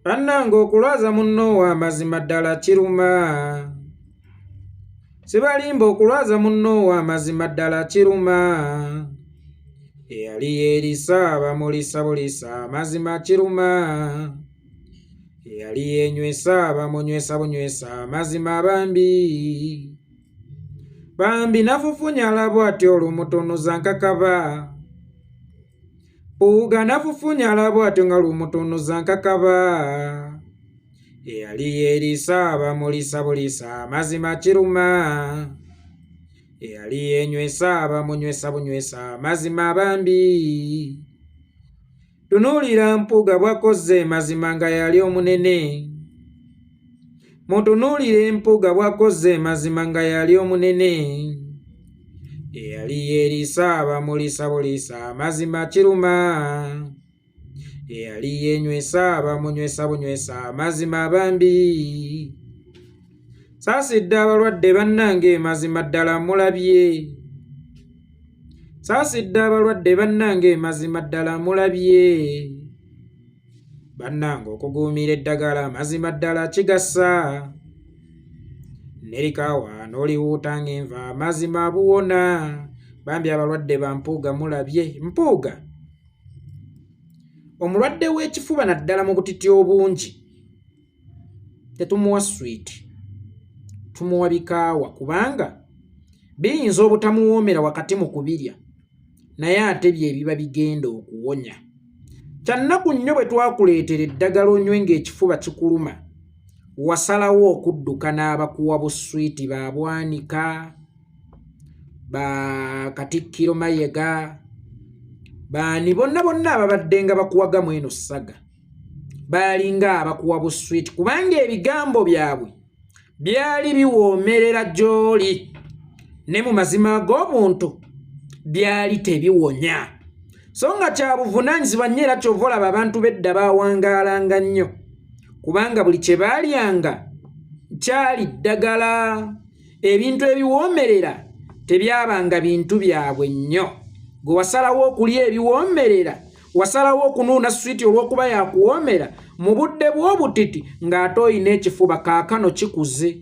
Bannange okulwaza munno wa mazima ddala kiruma. Sibalimba okulwaza munno wa mazima ddala kiruma. Eyali yeerisa abamulisa bulisa mazima kiruma. Eyali yenywesa abamunywesa bunywesa mazima bambi. Bambi nafufunya bw'atyo olumutunuza nkakaba. Puuga nafufunya bw'atyo nga lumutunuza nkakaba. Eyali yeerisa abamulisa bulisa mazima kiruma. Eyali yenywesa abamunywesa bunywesa mazima bambi. Tunuulira Mpuuga bw'akoze mazima nga yali omunene. Mutunuulire Mpuuga bw'akoze mazima nga yali omunene. Eyali yeerisa abamulisa bulisa mazima kiruma. Eyali yenywesa abamunywesa bunywesa mazima bambi. Saasidde abalwadde bannange mazima ddala mulabye. Saasidde abalwadde bannange mazima ddala mulabye. Bannange okuguumira eddagala mazima ddala kigasa. Nerikaawa n'oliwuuta ng'enva mazima buwona. Bambi abalwadde ba Mpuuga mulabye. Mpuuga omulwadde w'ekifuba naddala mu butiti obungi tetumuwa swiiti, tumuwa bikaawa kubanga biyinza obutamuwoomera wakati mu kubirya naye ate bye biba bigenda okuwonya. Kyannaku nnyo bwe twakuleetera eddagala onywe ng'ekifuba kikuluma wasalawo okudduka n'abakuwa buswiiti ba Bwanika, ba Katikkiro Mayega, baani bonna ababadde nga bakuwagamu eno ssaga baalinga abakuwa buswiiti kubanga ebigambo byabwe byali biwoomerera gy'oli ne mu mazima ag'obuntu byali tebiwonya. So nga kya buvunaanyizibwa nnyo era kyova olaba abantu b'edda baawangaalanga nnyo kubanga buli kye baalyanga kyali ddagala. Ebintu ebiwoomerera tebyabanga bintu byabwe nnyo. Gwe wasalawo okulya ebiwoomerera, wasalawo okunuuna swiiti olw'okuba yakuwoomera mu budde bw'obutiti ng'ate oyina ekifuba kaakano kikuze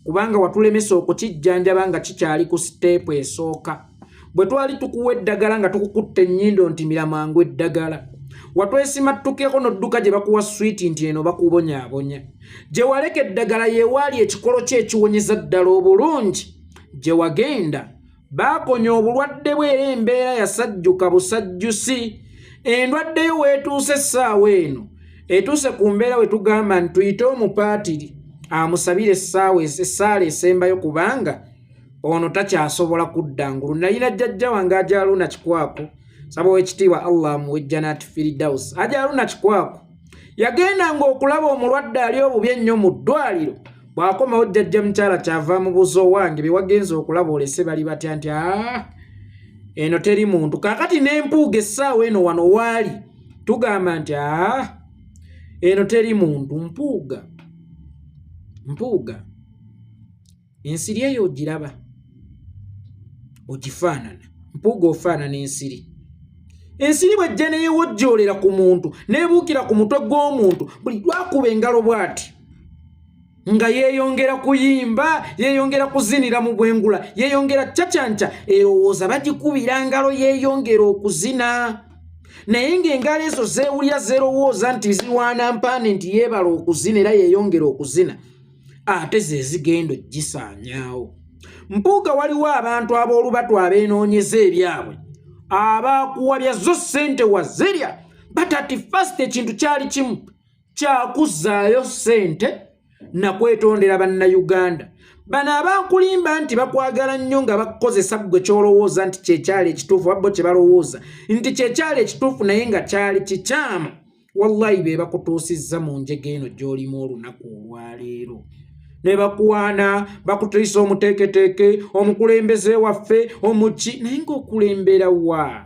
kubanga watulemesa okukijjanjaba nga kikyali ku siteepu esooka. Bwe twali tukuwa eddagala nga tukukutta ennyindo nti mira mangu eddagala, watwesimattukeko n'odduka gye bakuwa swiiti nti eno bakubonyaabonya. Gye waleka eddagala yeewaali ekikolo kye ekiwonyeza ddala obulungi, gye wagenda baakonya obulwadde bwe era embeera yasajjuka busajjusi. Endwadde yo weetuuse essaawa eno etuuse ku mbeera we tugamba nti tuyite omupaatiri amusabire essaala esembayo kubanga ono takyasobola kuddangulu. Nalina jjajja wange Ajaluna Kikwako, saba w'ekitiibwa Allah amuwe Jannati Firidausi. Ajaluna Kikwako yagendanga okulaba omulwadde ali obubi ennyo mu ddwaliro, bw'akomawo jjajja mukyala kyava mu buzo wange be wagenza okulaba olese bali batya nti eno teri muntu. Kaakati n'Empuuga essaawa eno wano waali tugamba nti eno teri muntu. Mpuuga ensiri eyo ogiraba ogifaanana. Mpuuga ofaanana ensiri. Ensiri bw'ejja neewojjoolera ku muntu neebuukira ku mutwe gw'omuntu buli lwakuba engalo bw'ati nga yeeyongera kuyimba, yeeyongera kuzinira mu bwengula, yeeyongera cacyanca, erowooza bagikubira ngalo yeeyongera okuzina. Naye ng'engalo ezo zeewulya zerowooza nti ziwaana mpaane nti yeebala okuzina era yeeyongera okuzina, ate ze zigenda gisaanyaawo. Mpuuga waliwo abantu ab'olubatu abeenoonyeza ebyabwe abaakuwabya zo ssente wazirya but at first ekintu kyali kimu kyakuzaayo ssente nakwetondera bannayuganda. Bano abankulimba nti bakwagala nnyo nga bakukozesa gwe kyolowooza nti kyekyali ekituufu, wabbo kye balowooza nti kyekyali ekituufu naye nga kyali kikyamu, wallahi be bakutuusizza mu njega eno gy'olimu olunaku olwaleero. Ne bakuwaana bakutuisa omuteeketeeke, omukulembeze waffe, omuki, naye ng'okulembera wa?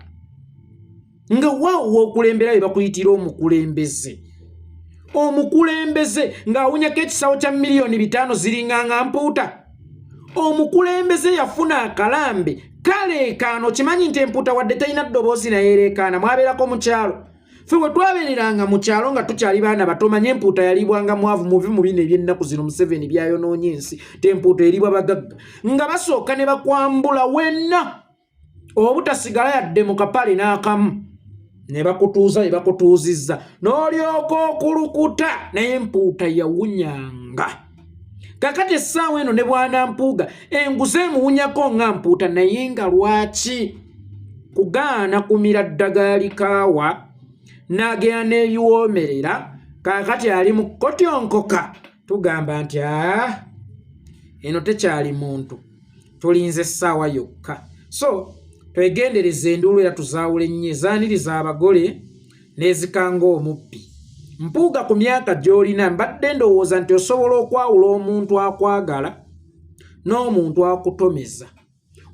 Nga waawo okulembera be bakuyitira omukulembeze. Omukulembeze ng'awunyako ekisawo kya miliyoni 5 ziringanga mpuuta. Omukulembeze yafuna akalambe kaleekaano. Kimanyi nti empuuta wadde talina ddoboozi naye ereekaana, mwabeerako mu kyalo. Fwe twabeereranga mu kyalo nga tukyali baana batomanye empuuta yalibwanga mwavu muvi mu bino eby'ennaku zino Museveni byayonoonye ensi tempuuta eribwa bagagga nga basooka ne bakwambula wenna obutasigala yadde mu kapale n'akamu ne bakutuuza ne bakutuuzizza n'olyoka okulukuta naye empuuta yawunyanga. Kakati essaawa eno ne bwana Mpuuga enguze emuwunyako nga mpuuta naye nga lwaki kugaana kumira ddagala likaawa n'agenda n'ebiwoomerera kaakati ali mu kotyonkoka tugamba nti eno tekyali muntu tulinze essaawa yokka. So twegendereza enduulu era tuzaawule nnyo ezaaniriza abagole n'ezikanga omubbi. Mpuuga ku myaka gy'olina mbadde ndowooza nti osobola okwawula omuntu akwagala n'omuntu akutomeza.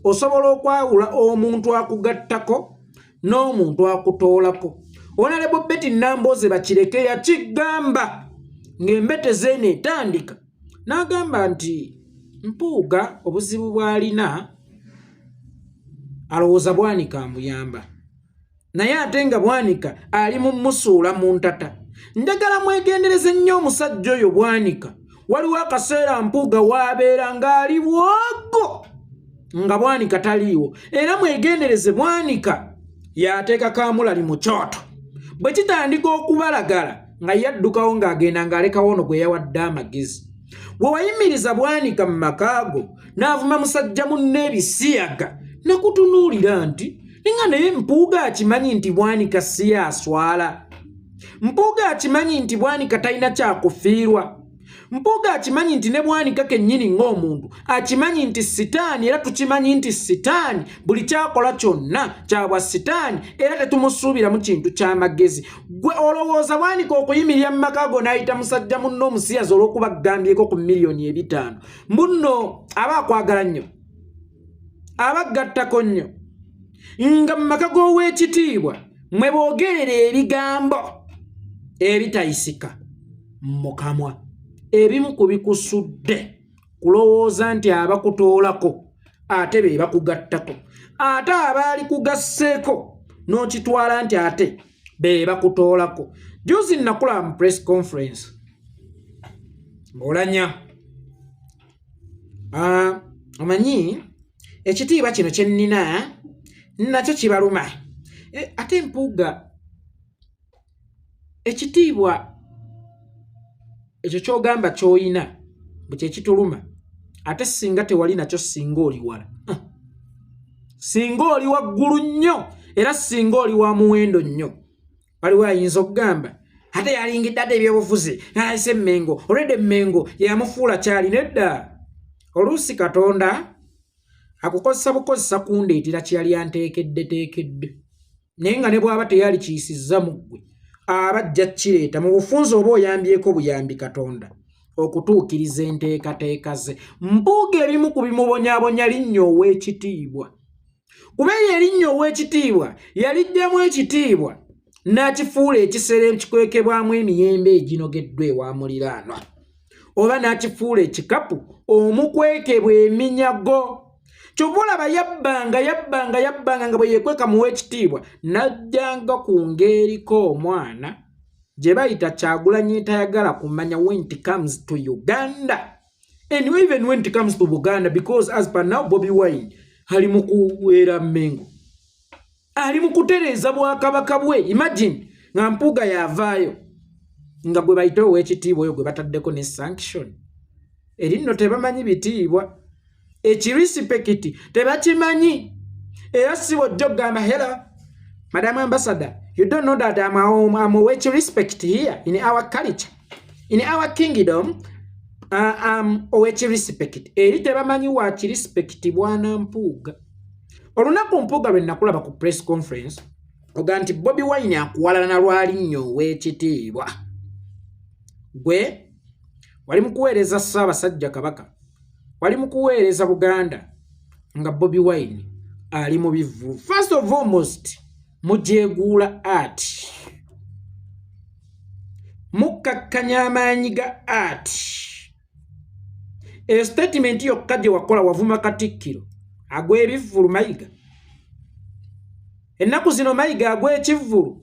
Osobola okwawula omuntu akugattako n'omuntu akutoolako. Honorable Betty Nambooze Bakireke yakigamba ng'embete zeeno etandika n'agamba nti Mpuuga obuzibu bw'alina alowooza Bwanika amuyamba naye ate nga Bwanika ali mu musuula mu ntata. Njagala mwegendereze nnyo omusajja oyo Bwanika. Waliwo akaseera Mpuuga waabeera ng'ali bwogo nga Bwanika taliiwo era mwegendereze Bwanika yateeka Kamulali mu kyoto. Bwe kitandika okubalagala nga yaddukawo ng'agenda ng'alekawo ono gwe yawadde amagezi. Bwe wayimiriza Bwanika mu makaago n'avuma musajja munne ebisiyaga nakutunuulira nti ninga naye Mpuuga akimanyi nti Bwanika si yaswala. Mpuuga akimanyi nti Bwanika talina kyakufiirwa. Mpuuga akimanyi nti ne Bwanika kennyini ng'omuntu akimanyi nti sitaani era tukimanyi nti sitaani buli kyakola kyonna kyabwa sitaani era tetumusuubiramu kintu ky'amagezi. Gwe olowooza Bwanika okuyimirira mu makaago n'ayita musajja munno omusiyazi olw'okuba aggambyeko ku miliyoni 5 mbuno aba akwagala nnyo aba aggattako nnyo nga mu maka g'Oweekitiibwa mwe boogerera ebigambo ebitayisika mu kamwa ebimu ku bikusudde kulowooza nti abakutoolako ate be bakugattako ate abaali kugasseeko n'okitwala nti ate be bakutoolako. Juzi nakulaba mu press conference Mbolanya omanyi ekitiibwa kino kye nnina nakyo kibaluma ate Mpuuga ekitiibwa ekyo ky'ogamba ky'oyina bwe kye kituluma ate singa tewali nakyo singa oli wala singa oli waggulu nnyo era singa oli wa muwendo nnyo waliwo ayinza okugamba ate yalingidde ate ebyobufuzi n'ayise Mmengo olwedde Mmengo yamufuula kyali nedda. Oluusi Katonda akukozesa bukozesa kundeetera kyali anteekedde naye nga ne bw'aba teyali kiyisizza mu ggwe aba ajja kireeta mu bufunze oba oyambyeko buyambi Katonda okutuukiriza enteekateeka ze. Mpuuga ebimu ku bimubonyaabonya linnya Oweekitiibwa kuba erinnya Oweekitiibwa yalijjamu ekitiibwa n'akifuula ekisero ekikwekebwamu emiyembe eginogeddwa ewa muliraanwa oba n'akifuula ekikapu omukwekebwa eminyago. Kyova olaba yabbanga nga bwe yeekweka mu Oweekitiibwa n'ajjanga ku ng'eriko omwana gye bayita Kyagulanyi tayagala kumanya when it comes to Uganda and even when it comes to Buganda because as per now Bobi Wine ali mu kuweera Mmengo ali mu kutereeza bwakabaka bwe. Imagine nga Mpuuga yavaayo nga gwe bayita Oweekitiibwa oyo gwe bataddeko ne sanction erinno tebamanyi bitiibwa ekirespect tebakimanyi era si bw'ojja okugamba hello Madam Ambassador you don't know that I'm Oweekirespect here in our culture in our kingdom Oweekirespect eri tebamanyi wa kirespect bwana Mpuuga. Olunaku Mpuuga lwe nakulaba ku press conference oga nti Bobi Wine akuwalana lwalinnya Oweekitiibwa gwe wali mu kuweereza Ssaabasajja Kabaka wali mu kuweereza Buganda nga Bobi Wine ali mu bivvu. First of almost mujeeguula ati mukakkanya amaanyi ga ati statement yokka gye wakola wavuma Katikkiro agw'ebivvulu Mayiga ennaku zino Mayiga agw'ekivvulu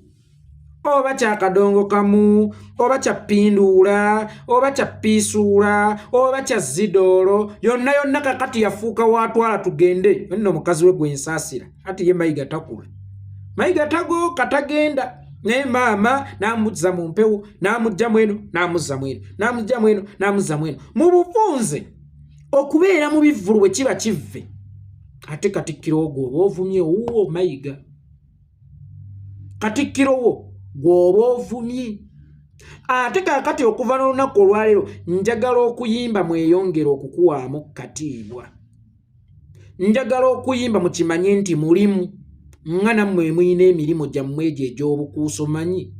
oba kya kadongo kamu oba kya ppinduula oba kya piisuula oba kya zidoolo yonna yonna kakati yafuuka waatwala tugende nno omukazi we gwensaasira ati ye Mayiga takula Mayiga tago katagenda naye maama n'amuzza mu mpewo n'amugja mweno n'amuzza mweno n'amugja mweno n'amuzza mweno mu bufunze okubeera mu bivvulu bwe kiba kivve ate Katikkiro wo gwoba ovumye wuwo Mayiga Katikkiro wo gwoba ovumye ate kakati okuva n'olunaku olwaleero njagala okuyimba mweyongera okukuwaamu katiibwa njagala okuyimba mukimanye nti mulimu nga nammwe muyina emirimu gyammwe egyo egy'obukuuso manyi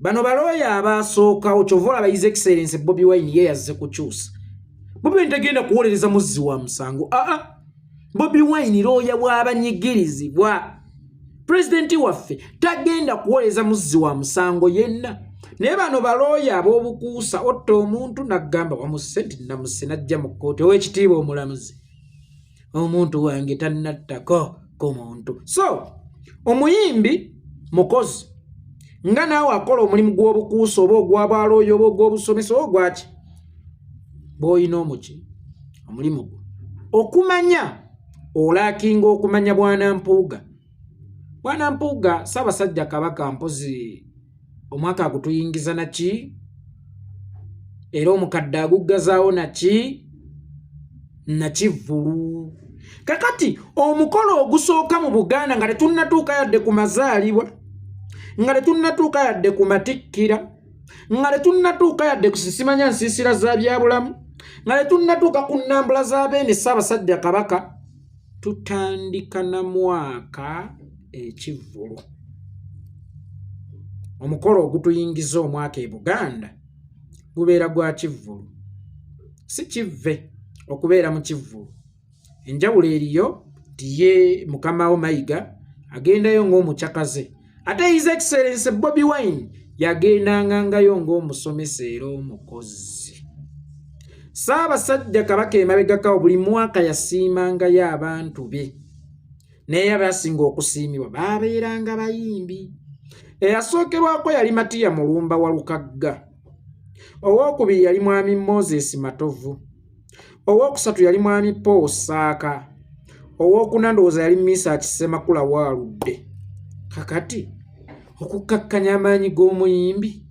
bano balooya abaasookawo kyova olaba His Excellency Bobi Wine ye yazze kukyusa Bobi Wine tagenda kuwolereza muzzi wa musango Bobi Wine looya bw'abanyigirizibwa Presidenti waffe tagenda kuwoleza muzzi wa musango yenna naye bano balooya ab'obukuusa otta omuntu n'agamba wamusse nti namusse n'ajja mu kkooti ow'ekitiibwa omulamuzi omuntu wange tannattako ku muntu so omuyimbi mukozi nga naawe akola omulimu gw'obukuusa oba ogw'abalooya oba ogw'obusomesa oba ogwaki bw'olina omuki omulimu gwo okumanya olaakinga okumanya Bwana Mpuuga Ssaabasajja Kabaka mpozi omwaka agutuyingiza naki era omukadde aguggazaawo nakivvulu kakati omukolo ogusooka mu Buganda nga tetunnatuuka yadde ku mazaalibwa nga tetunnatuuka yadde ku matikkira nga tetunnatuuka yadde ku sisimanya nsiisira za byabulamu nga tetunnatuuka ku nnambula z'abeene Ssaabasajja Kabaka tutandika na mwaka ekivvulu omukolo ogutuyingiza omwaka e Buganda gubeera gwa kivvulu si kivve okubeera mu kivvulu enjawulo eriyo tiye mukamawo Mayiga agendayo ng'omukyakaze ate His Excellency Bobi Wine yagendangangayo ng'omusomesa era omukozi Ssaabasajja Kabaka emabegakawo buli mwaka yasiimangayo abantu be naye abasinga okusiimibwa baabeeranga bayimbi eyasookerwako yali Matiya Mulumba wa Lukagga owookubiri yali mwami Moses Matovu owookusatu yali mwami Paul Saaka owookuna ndowooza yali Misa Kisemakula Waaludde kakati okukkakkanya amaanyi g'omuyimbi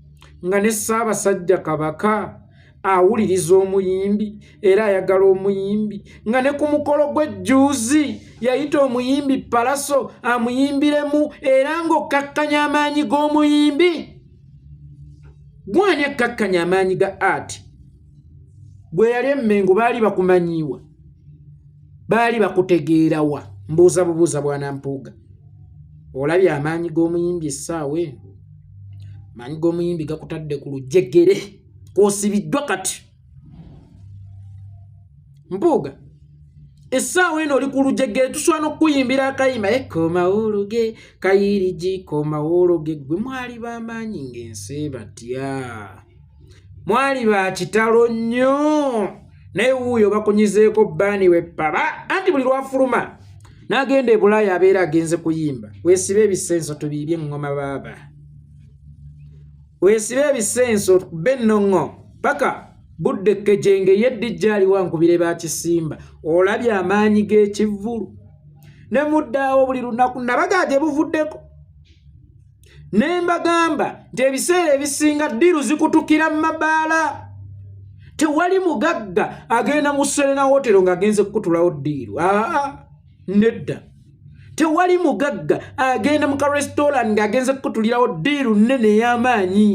nga ne Ssaabasajja Kabaka awuliriza omuyimbi era ayagala omuyimbi nga ne ku mukolo gw'ejjuuzi yayita omuyimbi Palaso amuyimbiremu era ng'okkakkanya amaanyi g'omuyimbi gwani akkakkanya amaanyi ga art gwe yali emmengo baali bakumanyiiwa baali bakutegeerawa mbuuza bubuuza Bwana Mpuuga olabye amaanyi g'omuyimbi essaawa eno amaanyi g'omuyimbi gakutadde ku lujegere kwosibiddwa kati Mpuuga essaawa eno oli ku lujegere tusobola n'okukuyimbira akayimba ekoma ologe kayirigi koma ologe gwe mwali b'amaanyi ng'ensi batya mwali ba kitalo nnyo naye wuuyo bakunyizeeko bbaani weppaba anti buli lwafuluma n'agenda e Bulaaya abeera agenze kuyimba weesibe ebisenso tubiibye engoma baaba weesibe ebisenso tukube ennongo paka budde kejenge yeddijja ali wankubire bakisimba olabye amaanyi g'ekivvulu ne muddaawo buli lunaku nabagaa gye buvuddeko ne mbagamba nti ebiseera ebisinga ddiru zikutukira mu mabaala tewali mugagga agenda mu Serena Hotel ng'agenze kukutulawo ddiru nedda tewali mugagga agenda mu karestaurant ng'agenze kukutulirawo ddiru nnene ey'amaanyi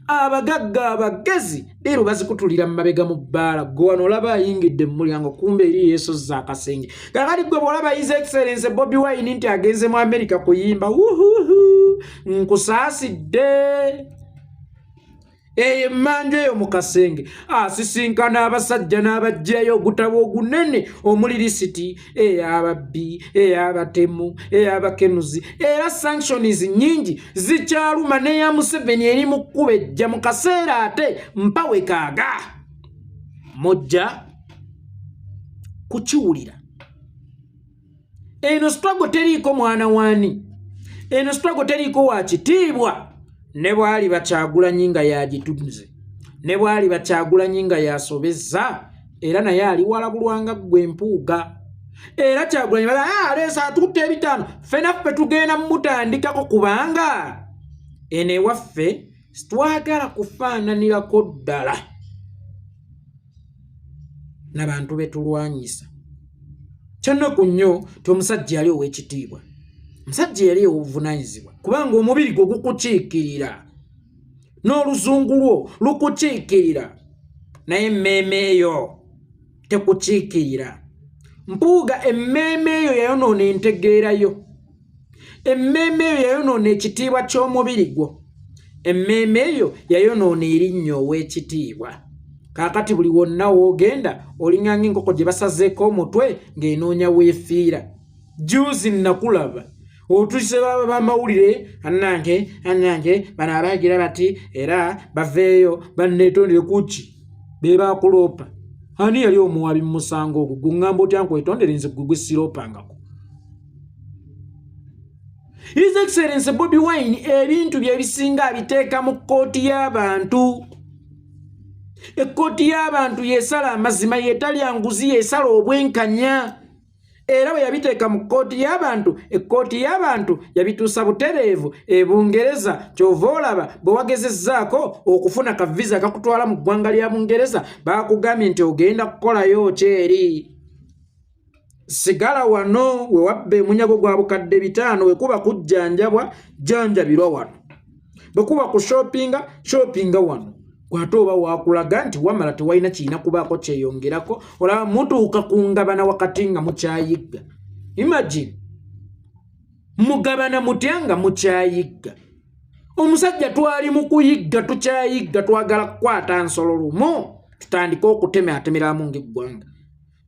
abagagga abagezi ddiru bazikutulira mu mabega mu bbaala gwe wano olaba ayingidde mu mulyango kumbe eri yeesozza akasenge kakati gwe bw'olaba His Excellency Bobi Wine nti agenze mu America kuyimba nkusaasidde eyo emmanju eyo mu kasenge asisinkana abasajja n'abajjayo ogutabo ogunene omuli lisiti ey'ababbi ey'abatemu ey'abakenuzi era sanctions nnyingi zikyaluma n'eya Museveni eri mu kkuba ejja mu kaseera ate mpawe kaaga mujja kukiwulira eno struggle teriiko mwana waani eno struggle teriiko wa kitiibwa ne bwali Bakyagulanyi nga yagitunze ne bwali Bakyagulanyi nga yasobezza era naye ali walabulwanga gwe Mpuuga era Kyagulanyi aleesa atutte 5 ffenaffe tugenda mutandikako kubanga eno ewaffe twagala kufaananirako ddala n'abantu betulwanyisa kyonnaku nnyo ti omusajja yali ow'ekitiibwa omusajja yali obuvunaanyizibwa kubanga omubiri gwo gukukiikirira n'oluzungu lwo lukukiikirira naye emmeeme eyo tekukiikirira. Mpuuga emmeeme eyo yayonoona entegeerayo, emmeeme eyo yayonoona ekitiibwa ky'omubiri gwo, emmeeme eyo yayonoona erinnya ow'ekitiibwa. Kaakati buli wonna woogenda olinganga enkoko gye basazeeko omutwe ng'enoonya weefiira. Juzi nakulaba otuse bamawulire annange bano abaagira bati era baveeyo banneetondere kuki be baakuloopa. Ani yali omuwabi mu musango ogwo guŋŋamba otya nkwetondere nze gwe siroopangako. His Excellency Bobi Wine ebintu bye bisinga abiteeka mu kkooti y'abantu. Ekkooti y'abantu yeesala amazima yeetalya nguzi yeesala obwenkanya. Era bwe yabiteeka mu kkooti y'abantu, ekkooti y'abantu yabituusa butereevu Bungereza. Kyova olaba bwe wagezezzaako okufuna ka visa kakutwala mu ggwanga lya Bungereza baakugambye nti ogenda kukolayo kyeri. Sigala wano we wabba emunyago gwa bukadde 5 we kuba kujjanjabwa jjanjabirwa wano. Bwe kuba ku shoppinga wano. Kwate oba wakulaga nti wamala tewalina kiina kubaako kyeyongerako olaba mutuuka kungabana wakati nga mukyayigga. Imagine mugabana mutya nga mukyayigga. Omusajja twali mu kuyigga tukyayigga twagala kukwata nsolo lumu tutandika okutemeratemeramu ng'eggwanga.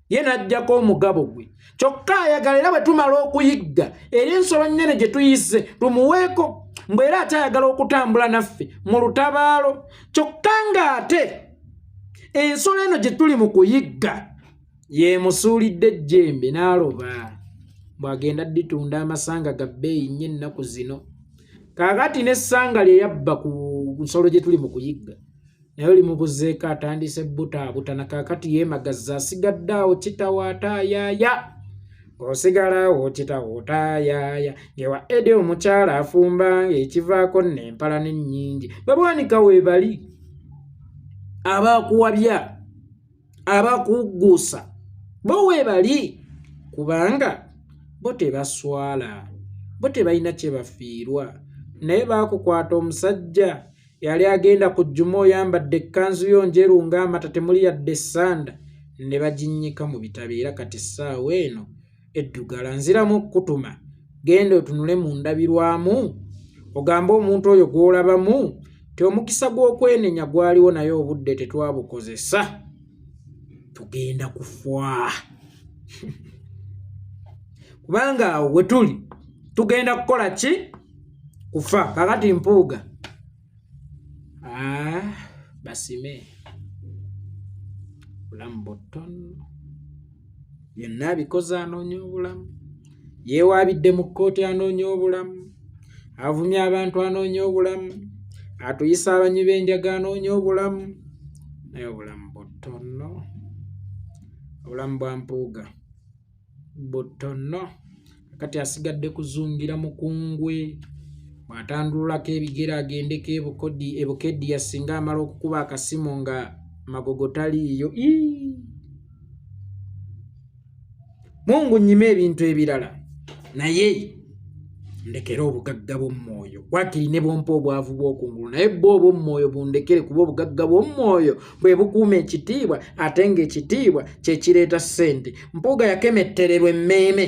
Ye n'ajjako omugabo gwe kyokka ayagala era bwe tumala okuyigga eri ensolo nnene gye tuyise tumuweeko mbwe era ate ayagala okutambula naffe mu lutabaalo kyokka ng'ate ensolo eno gye tuli mu kuyigga yeemusuulidde ejjembe n'aloba bw'agenda ditunda amasanga ga bbeeyi nnyo ennaku zino. Kaakati n'essanga lye yabba ku nsolo gye tuli mu kuyigga naye limubuzeeko atandise butaabutana. Kaakati yeemagazza asigadde awo kitawataayaaya. Osigalawo kitawotaayaaya ngewa ede omukyala afumba ng'ekivaako n'empala n'ennyingi. Babwanika weebali abaakuwabya abaakuguusa bo weebali kubanga bo tebaswala bo tebalina kye bafiirwa. Naye baakukwata omusajja yali agenda ku jjuma oyambadde ekkanzu yo njeru ng'amata temuli yadde essanda ne baginnyika mu bitabo. Era kati essaawa eno eddugala nziramu okutuma genda otunule mu ndabirwamu ogambe omuntu oyo gw'olabamu ti omukisa gw'okwenenya gwaliwo naye obudde tetwabukozesa tugenda kufa. Kubanga awo we tuli tugenda kukola ki? Kufa. Kakati Mpuuga basime bulamu butono yenna abikoze anoonya obulamu. Yeewaabidde mu kkooti anoonya obulamu. Avumya abantu anoonya obulamu. Atuyisa abanywi b'enjaga anoonya obulamu. Naye obulamu butono. Obulamu bwa Mpuuga butono. Kati asigadde kuzungira mukungwe bw'atandululako ebigere agendeko ebukeddi yasinga amala okukuba akasimu nga magogo taliiyo. Mungu nnyime ebintu ebirala naye ndekera obugagga bw'omwoyo. Wakiri ne bwompa obwavu bw'okungulu naye bwo obw'omwoyo bundekere kuba obugagga bw'omwoyo bwe bukuuma ekitiibwa ate ng'ekitiibwa kye kireeta ssente. Mpuuga yakemettererwa emmeeme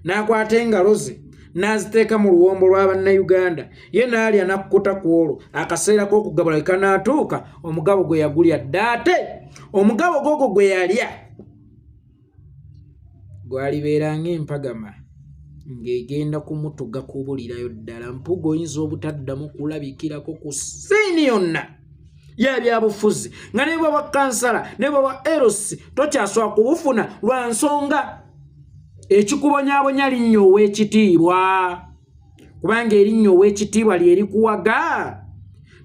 n'akwata engalo ze n'aziteeka mu luwombo lwa bannayuganda. Ye n'alya n'akkuta ku olwo akaseera k'okugabula we kanaatuuka omugabo gwe yagulya dda. Ate omugabo gwogwo gwe yalya gwalibeera ng'empagama ng'egenda kumutuga kubulirayo ddala. Mpuuga oyinza obutaddamu kulabikirako ku siini yonna y'ebyabufuzi nga ne bwa kansala ne bwa erosi tokyasobola kubufuna lwa nsonga ekikubonyaabonya linnya ow'ekitiibwa. kubanga erinnya ow'ekitiibwa lyerikuwaga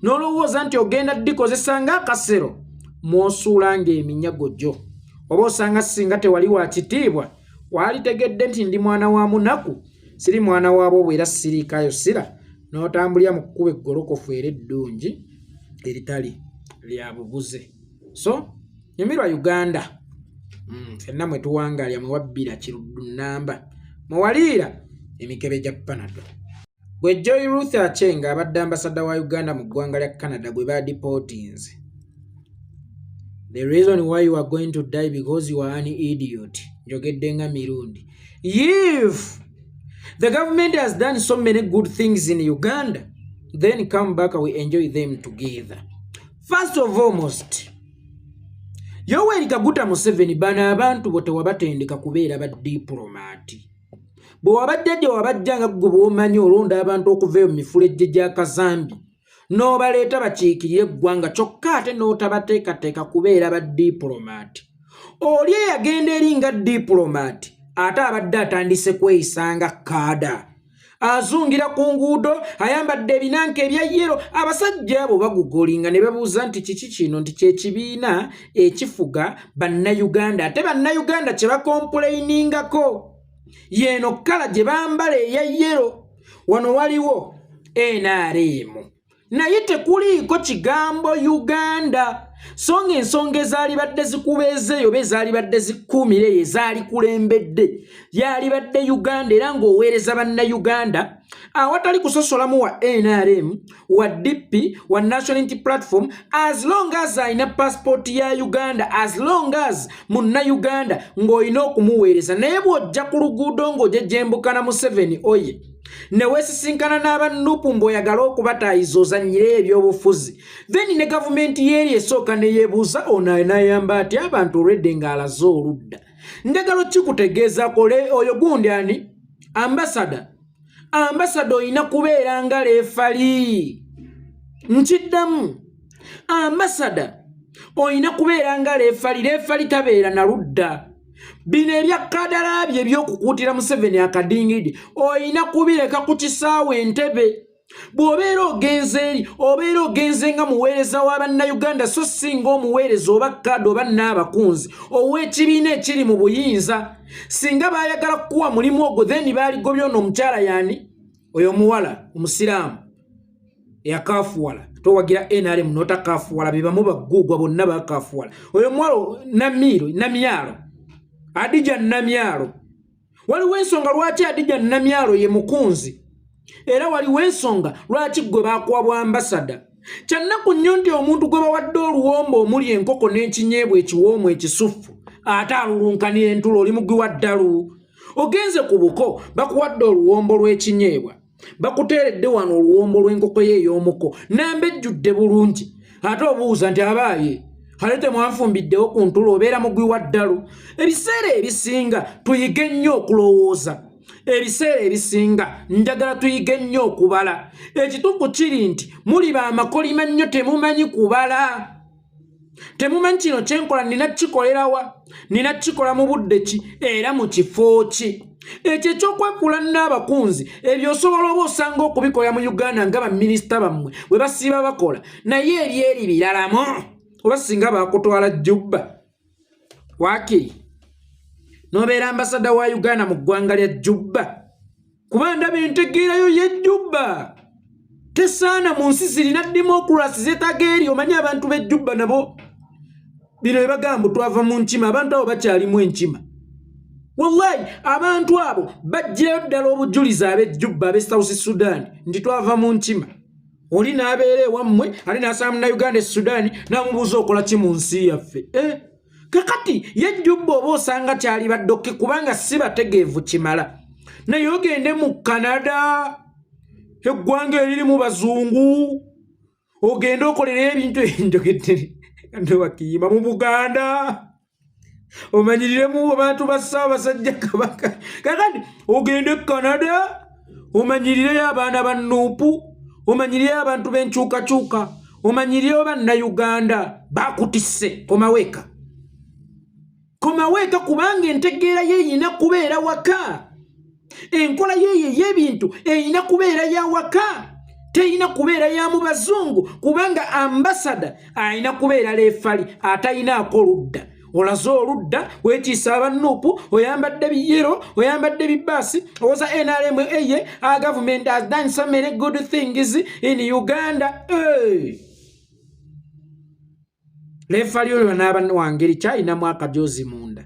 n'olowooza nti ogenda dikozesa ng'akasero mw'osuula ng'eminyago gyo oba osanga singa tewali wa kitiibwa walitegedde nti ndi mwana wa munaku siri mwana waabo era siriikaayo sira n'otambulira mu kkuba eggolokofu era eddungi eritali lya bubuze. So nyumirwa Uganda ffenna mwe tuwangalya mwe wabbira kiruddu nnamba mwe waliira emikebe gya Panado. Gwe Joy Ruth Aceng abadde ambasada wa Uganda mu ggwanga lya Canada gwe baadipotinze. The reason why you are going to die because you are an idiot. Njogedde nga mirundi. If the government has done so many good things in Uganda, then come back and we enjoy them together. First of almost, Yoweri Kaguta Museveni bana abantu bote wabatendeka kubeera ba diplomati. Bwe wabadde wabajjanga gwe bw'omanyi olonda abantu okuva mu mifulejje gya Kazambi n'obaleeta bakiikirire eggwanga kyokka ate n'otabateekateeka kubeera ba diplomati. Oli eyagenda eri nga diplomati ate abadde atandise kweyisanga kaada. Azungira ku nguudo ayambadde ebinanka ebya yero abasajja abo bagugolinga ne babuuza nti kiki kino nti kyekibiina ekifuga bannayuganda ate bannayuganda kye bakomplainingako yeno kala gye bambala eya yero wano waliwo NRM naye tekuliiko kigambo Uganda songa ensonga ezaali badde zikubeezeeyo be zaali badde zikuumire ezaali kulembedde yaali badde Uganda era ng'oweereza bannayuganda awatali kusosolamu wa NRM wa DP wa National Unity Platform as long as ayina passport ya Uganda as long as munnayuganda ng'olina okumuweereza naye bw'ojja ku luguudo ng'ojejembukana Museveni oye ne weesisinkana n'abannupu mb'oyagala okubataayiza ozannyire ebyobufuzi then ne gavumenti yeeri esooka ne yeebuuza ono anayamba ati abantu olwedde ng'alaze oludda njagala kikutegeezako oyo gundi ani ambasada oyina kubeera nga leefali nkiddamu ambasada oyina kubeera nga leefali tabeera na ludda bino ebyakadala bye ebyokukuutira Museveni akadingidi oyina kubireka ku kisaawe Entebbe bw'obeera ogenze eri obeera ogenze nga muweereza w'abannayuganda so singa omuweereza oba kadde oba n'abakunzi ow'ekibiina ekiri mu buyinza singa baayagala kukuwa mulimu ogwo then baaligobye ono omukyala yani oyo omuwala omusiraamu eyakaafuwala towagira NRM n'otakaafuwala be bamu bagguugwa bonna bakaafuwala oyo omuwala Namyalo Adija Namyalo waliwo ensonga lwaki Adija Namyalo ye mukunzi era waliwo ensonga lwaki gwe baakuwa bwambasada kyannaku nnyo nti omuntu gwe bawadde oluwombo omuli enkoko n'ekinyeebwa ekiwoomu ekisufu ate alulunkanira entulo oli mugwi wa ddalu ogenze ku buko bakuwadde oluwombo lw'ekinyeebwa bakuteeredde wano oluwombo lw'enkoko ye ey'omuko namba ejjudde bulungi ate obuuza nti abaaye halete mwanfumbiddewo ku ntulo obeera mugwi wa ddalu ebiseera ebisinga tuyige nnyo okulowooza ebiseera ebisinga njagala tuyige nnyo okubala ekituufu kiri nti muli bamakolima nnyo temumanyi kubala temumanyi kino kyenkola nina kikolerawa nina kikola mu budde ki era mu kifo ki ekyo ekyokwekula n'abakunzi ebyo osobola oba osanga okubikola mu Uganda nga baminisita bammwe bwe basiiba bakola naye eri biralamu oba singa bakutwala Jjubba wakiri nobeera ambasada wa Uganda mu ggwanga lya Jjubba kuba ndaba entegeerayo y'Ejjubba tesaana mu nsi zirina democracy zeetaaga eri omanyi abantu b'Ejjubba nabo bino bye bagamba twava mu nkima abantu abo bakyalimu enkima wallahi abantu abo bajjayo ddala obujulizi ab'Ejjubba ab'e South Sudan nti twava mu nkima oli n'abeera ewammwe ali n'asaba munnayuganda e Sudan n'amubuuza okola ki mu nsi yaffe kakati y'Ejjubba oba osanga kyali baddoke kubanga si bategeevu kimala naye ogende mu Canada eggwanga eririmu bazungu ogende okolera ebintu enjogedde ndowakiyima mu Buganda omanyiriremu abantu ba Ssaabasajja Kabaka kakati ogende e Canada omanyirireyo abaana ba Nuupu omanyirireyo abantu b'enkyukakyuka omanyirireyo bannayuganda bakutisse komaweka kubanga entegeera ye eyina kubeera waka enkola yeye y'ebintu erina kubeera ya waka terina kubeera ya mu bazungu kubanga ambasada alina kubeera leefali atayinaako ludda olaze oludda weetiisa abanuupu oyambadde biyero oyambadde bibaasi owoza NRM eye our government has done so many good things in Uganda. Leefali oyo n'abantu wangeri kyayinamu akajozi munda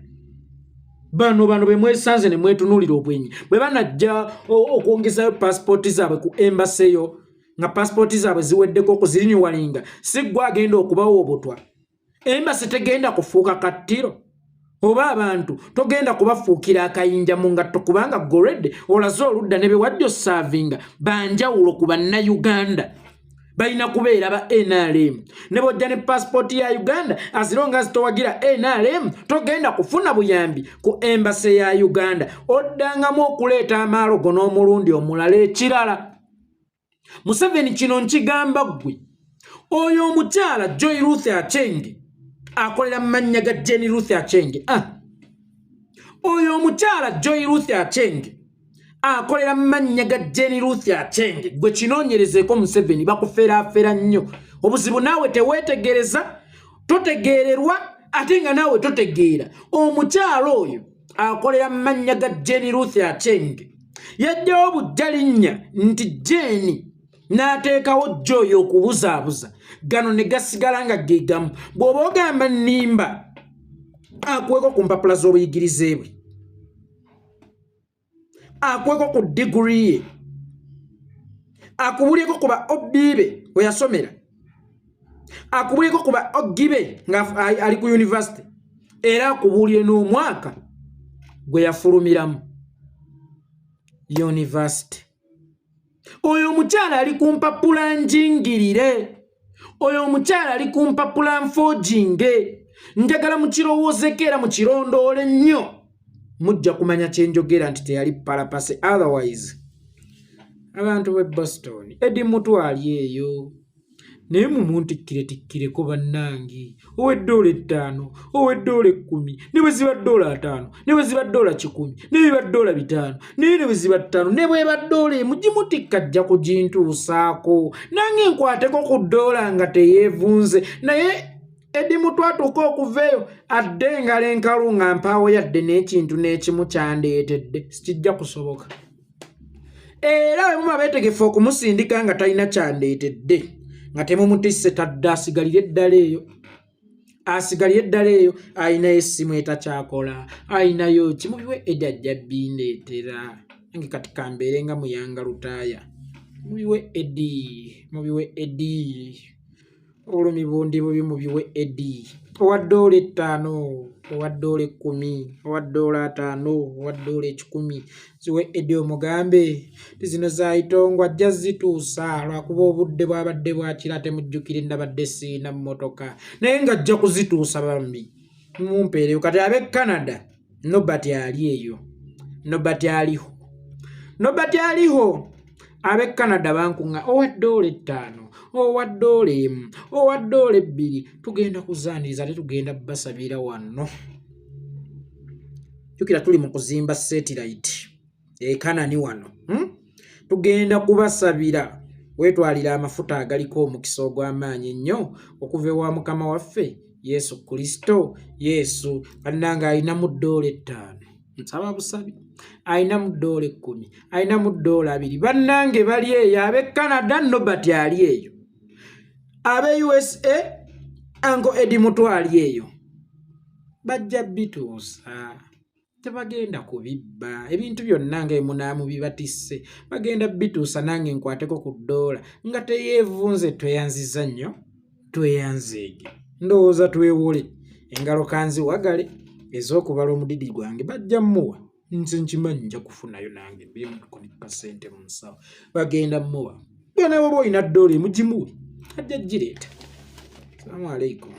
bano be mwesanze ne mwetunuulira obwenyi bwe banajja okwongezayo passport zaabwe ku embassy eyo nga passport zaabwe ziweddeko okuzirinyuwalinga si gwe agenda okubawo obutwa. Embassy tegenda kufuuka kattiro oba abantu togenda kubafuukira akayinja mu ngatto kubanga gorede olaze oludda ne bewadde osaavinga banjawulo ku bannayuganda balina kubeera ba NRM ne bojja ne passport ya Uganda as long as towagira NRM togenda kufuna buyambi ku embassy ya Uganda oddangamu okuleeta amaalogo n'omulundi omulala ekirala. Museveni kino nkigamba ggwe oyo omukyala Joy Ruth Acheng akolera mannya ga Jenny Ruth Acheng oyo omukyala Joy Ruth Acheng akolera mannya ga Jenny Ruth Acheng gwe kinoonyerezeeko Museveni bakufeeraafeera nnyo obuzibu naawe teweetegereza totegeererwa ate nga naawe totegeera omukyala oyo akolera mannya ga Jenny Ruth Acheng yajjawo bujja linnya nti Jenny n'ateekawo Joy okubuzaabuza gano ne gasigala nga gegamu bw'oba ogamba nnimba akuweko ku mpapula z'obuyigirize bwe akuweko ku diguri ye akubulyeko ku ba obibe we yasomera akubulyeko ku ba ogibe nga ali ku university era akubulye n'omwaka gwe yafulumiramu university. Oyo omukyala ali ku mpapula njingirire oyo omukyala ali ku mpapula nfoojinge njagala mukirowoozeko era mukirondoole nnyo mujja kumanya kyenjogera nti teyali palapase otherwise abantu b'e Boston Eddie Mutwali eyo naye mumuntikkiretikkireko bannange $5 $10 ne bwe ziba $5 ne bwe ziba $10 ne biba $5 naye ne bwe ziba 5 ne bwe ba $1 mugimutikka ajja kugintuusaako nange nkwateko ku $1 nga teyeevunze naye Eddie Mutwali atuuka okuveeyo adde engalo enkalu nga mpaawo yadde n'ekintu n'ekimu kyandeetedde sikijja kusoboka era bwe muba beetegefu okumusindika nga talina kyandeetedde nga temumutisse tadde asigalire eddala eyo ayina essimu etakyakola ayinayo kimubiwe ejjajja bindeetera nange kati kambeere nga muyanga lutaaya mubiwe Edi olumi bundi bubi mubiwe Edi owa $5 owa $10 owa $5 owa $10 ziwe Edi omugambe tizino zaayitongwa ajja zituusa lwakuba obudde bwabadde bwakira temujjukire nabadde siina mmotoka naye nga ajja kuzituusa bambi mumpeereyo kati ab'e Canada Nobert aliho ab'e Canada bankunga owa $5 owa $1 owa $2 tugenda kuzaaniriza ate tugenda basabira wano jukira tuli mu kuzimba satellite Kanani wano tugenda kubasabira wetwalira amafuta agaliko omukisa ogw'amaanyi ennyo okuva ewa mukama waffe Yesu Kristo Yesu kannanga alinamu $5 nsaba busabi alinamu $10 alinamu $2 bannange bali eyo ab'e Canada Nobert ali eyo ab'e USA Uncle Eddie Mutwali eyo bajja bituusa tebagenda kubibba ebintu byonna nga emunaamu bibatisse bagenda bituusa nange nkwateko ku $1 nga teyeevunze tweyanziza nnyo tweyanzeege ndowooza twewole engalo kanziwagale ez'okubala omudidi gwange bajja mmuwa nze nkimanyi nja kufunayo nange $20 mu nsawo bagenda mmuwa bwena bwoba olina $1 mugimuwe ajja gireeta. Assalamu alaikum.